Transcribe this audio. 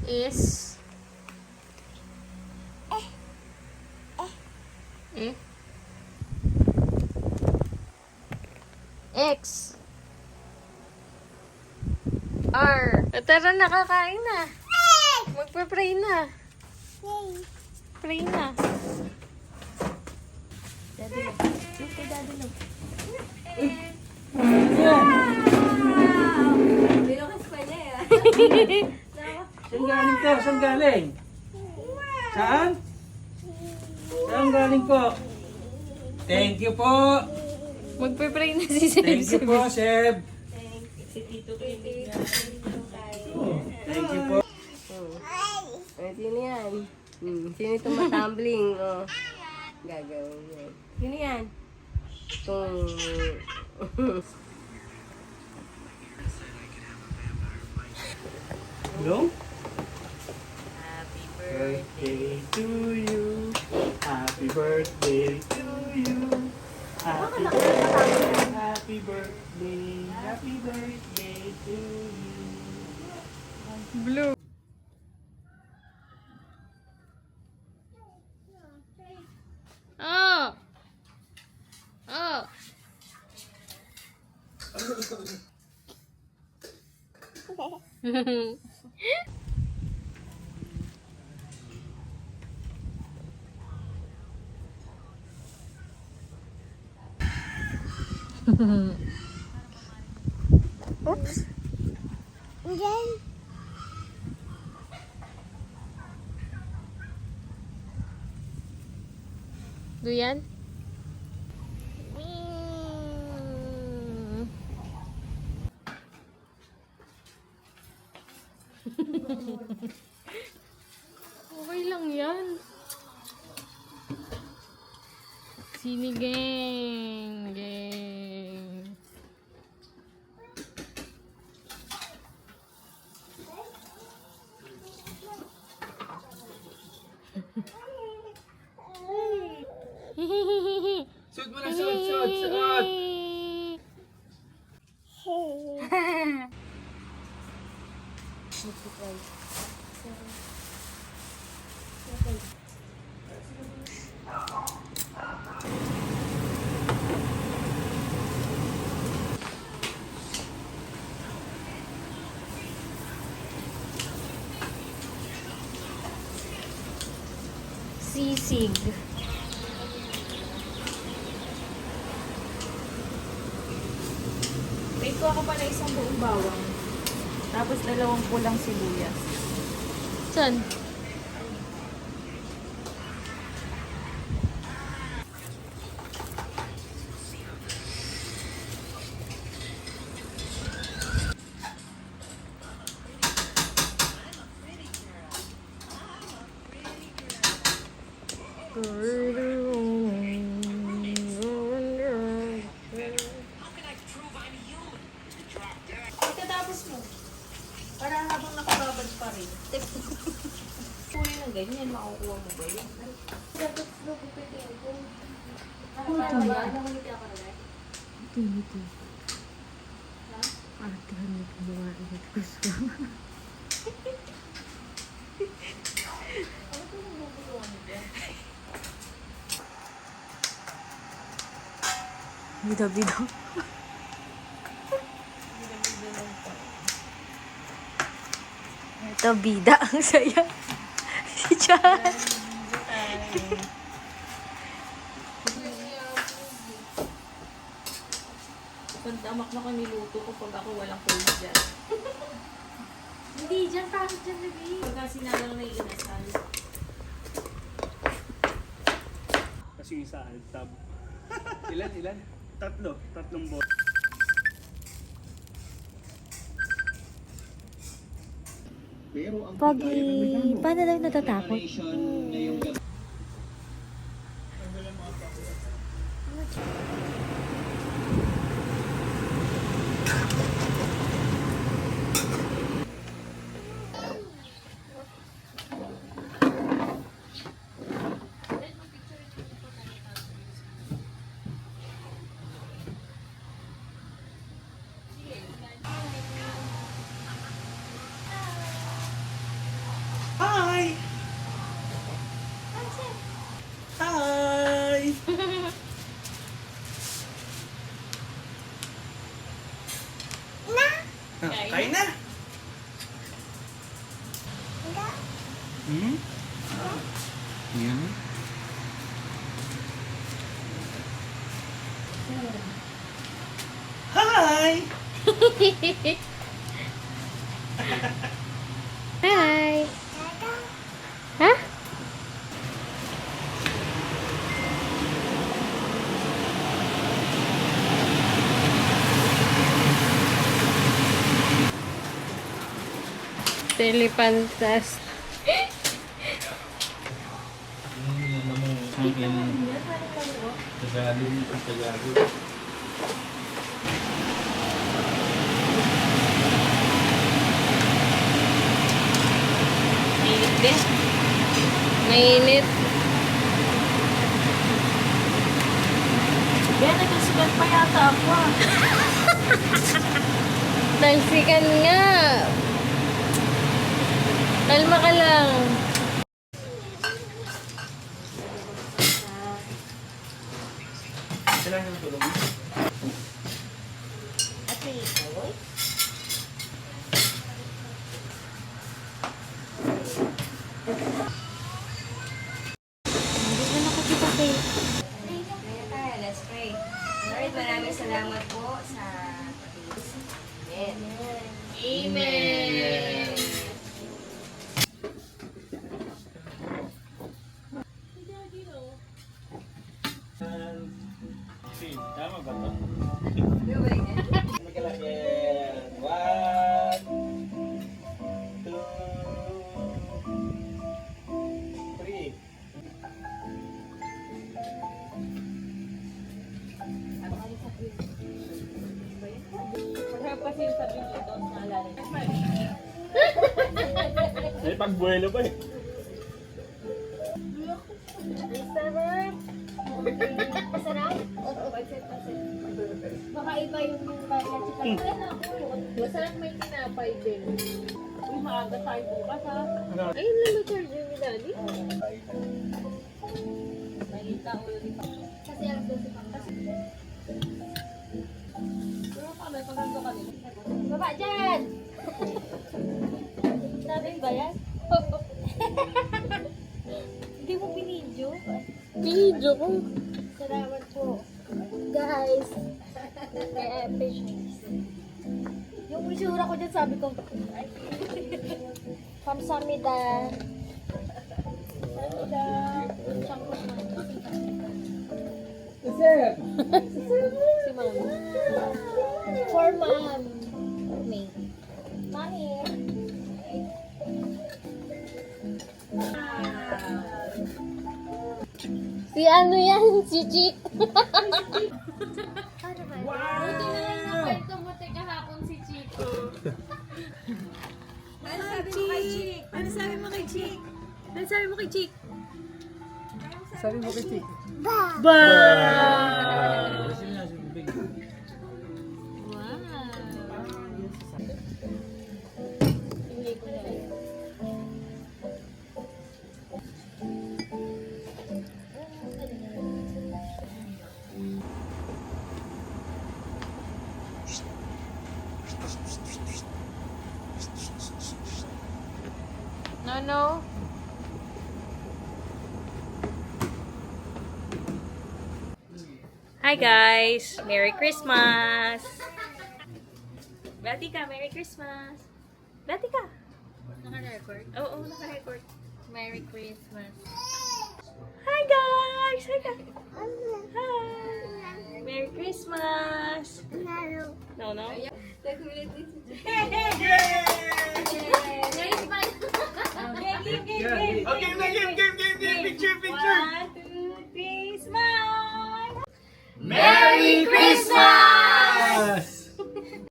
is X R. Tara, nakakain na. Magpa-pray na. Pray na. Daddy, look. Look kay Daddy, look. Bilokas pa niya eh. Saan galing ka? Saan galing? Saan? Saan galing po? Thank you po. Magpe-pray na si Seb. Thank you po, Seb. Si Tito Kevin. Thank you po. Sino yan? Sino itong matumbling? Oh. Gagawin yan. Sino yan? Hello? Happy Birthday to you. Happy birthday to you. Happy birthday. Happy birthday to you. Blue. Oh. Oh. Oops. Again. Duyan? Okay lang yan. Sinigang. Gang. Suot mo na, suot. Sisig. May ko ako pala isang buong bawang. Tapos 2 pulang sibuyas. Saan? Pagkatapos mo, para habang nakababad pa rin. Kulay ng ganyan, makukuha mo ba yun? Dapat lugupitin ko. Nakangiti ako na dahil. Ito. Ate, ano po mga init ko sa... Ano ito nang bubuluan nito? Bida-bida. Ito, bida. Ang saya. Si Chan. Pandamak na ko niluto ko pag ako walang kulit dyan. Hindi, dyan. Bakit dyan, baby? Pagka sinalang na iinasal. Kasi yung isa, tab. Ilan? Tatlong bot. Pogi. Paano daw natatakot? Hmm? Yan. Hi! Hi! Ha? Telepantas. Tagalog. Mainit din. Mainit. Yan, nagkasigan pa yata ako ah. Talsikan nga. Kalma ka lang. Kailangan ng tulong. Ate, ikaw? Hindi na nakakita kay. Kaya tayo, let's pray. Lord, maraming salamat po sa pag-ibig. Amen. Amen. Tama ba ito? Gawin niya. Magkalagyan. 1, 2, 3. Masarap kasi yung sabi nito, naalala niya. Ay, pagbuelo pa eh. Sarap. Masarap? Oo, baka iba yung Masarap may tinapay din. Uy, maaga tayo bukas ha. ayun lang ba charger ni Daddy? Nakita ko yun dito. Kasi alas 12 pa. Pero kami, pag nandun ka nila. Baba dyan! Sabi ba yan? Hindi mo binidyo? Binidyo ko. Salamat po. Guys. Kaya patience. Yung isura ko dyan sabi ko, kamsamida. Kamsamida. Si Mama. For Mom. Me. Mommy. Si ano yan? Si Chick. Wow! Buti na lang nakwento mo kahapon si Chico. Ano sabi mo kay Chick? Ano sabi mo kay Chick? Ano sabi mo kay Chick? Sabi mo kay Chick. Wow. Hindi ko na rin. No. Hi guys! Merry Christmas! Betty ka, Merry Christmas! Betty ka! Naka-record? Oo, naka-record. Merry Christmas! Hi guys! Hi guys! Hi! Merry Christmas! No. Nagulat din si Chick. Okay, game. Picture. 1, 2, 3, smile! Merry Christmas!